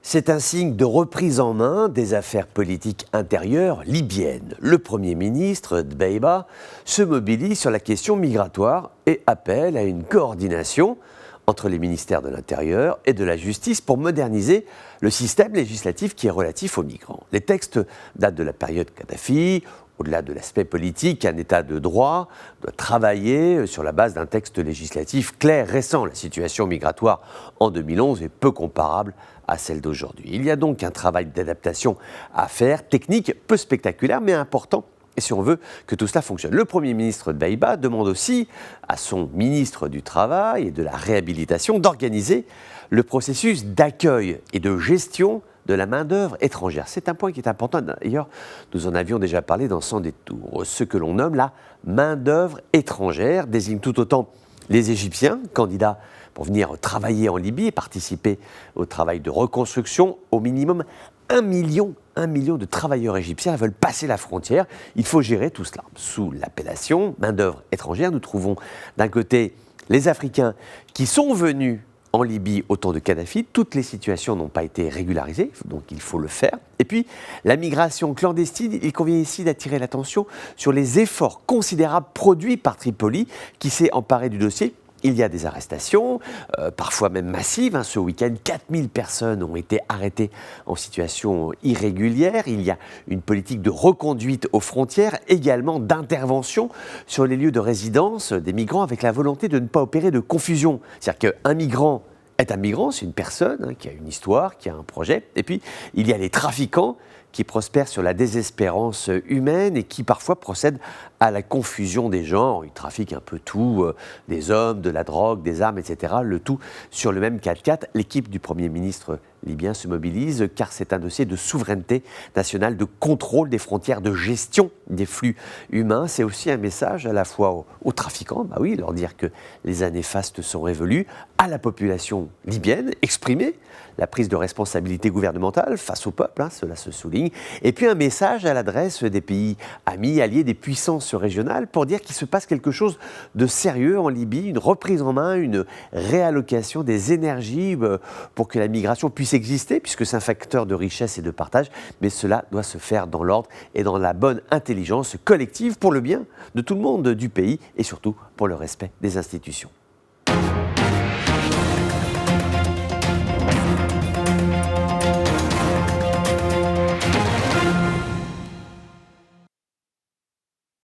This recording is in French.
C'est un signe de reprise en main des affaires politiques intérieures libyennes. Le Premier ministre, Dbeibah, se mobilise sur la question migratoire et appelle à une coordination entre les ministères de l'Intérieur et de la Justice pour moderniser le système législatif qui est relatif aux migrants. Les textes datent de la période Kadhafi. Au-delà de l'aspect politique, un État de droit doit travailler sur la base d'un texte législatif clair, récent. La situation migratoire en 2011 est peu comparable à celle d'aujourd'hui. Il y a donc un travail d'adaptation à faire, technique, peu spectaculaire, mais important. Et si on veut que tout cela fonctionne. Le Premier ministre Dbeibah demande aussi à son ministre du Travail et de la Réhabilitation d'organiser le processus d'accueil et de gestion de la main-d'œuvre étrangère. C'est un point qui est important. D'ailleurs, nous en avions déjà parlé dans Sans détour. Ce que l'on nomme la main-d'œuvre étrangère désigne tout autant les Égyptiens, candidats pour venir travailler en Libye et participer au travail de reconstruction. Au minimum, 1 million de travailleurs égyptiens veulent passer la frontière. Il faut gérer tout cela. Sous l'appellation main-d'œuvre étrangère, nous trouvons d'un côté les Africains qui sont venus en Libye au temps de Kadhafi. Toutes les situations n'ont pas été régularisées, donc il faut le faire. Et puis, la migration clandestine, il convient ici d'attirer l'attention sur les efforts considérables produits par Tripoli, qui s'est emparé du dossier. Il y a des arrestations, parfois même massives. Ce week-end, 4000 personnes ont été arrêtées en situation irrégulière. Il y a une politique de reconduite aux frontières, également d'intervention sur les lieux de résidence des migrants, avec la volonté de ne pas opérer de confusion. C'est-à-dire qu'un migrant est un migrant, c'est une personne qui a une histoire, qui a un projet. Et puis, il y a les trafiquants qui prospèrent sur la désespérance humaine et qui parfois procèdent à la confusion des genres. Ils trafiquent un peu tout, des hommes, de la drogue, des armes, etc. Le tout sur le même 4x4. L'équipe du Premier ministre libyen se mobilise car c'est un dossier de souveraineté nationale, de contrôle des frontières, de gestion des flux humains. C'est aussi un message à la fois aux trafiquants, leur dire que les années fastes sont révolues, à la population libyenne, exprimer la prise de responsabilité gouvernementale face au peuple, cela se souligne, et puis un message à l'adresse des pays amis, alliés, des puissances régionales, pour dire qu'il se passe quelque chose de sérieux en Libye, une reprise en main, une réallocation des énergies pour que la migration puisse exister, puisque c'est un facteur de richesse et de partage, mais cela doit se faire dans l'ordre et dans la bonne intelligence collective pour le bien de tout le monde du pays et surtout pour le respect des institutions.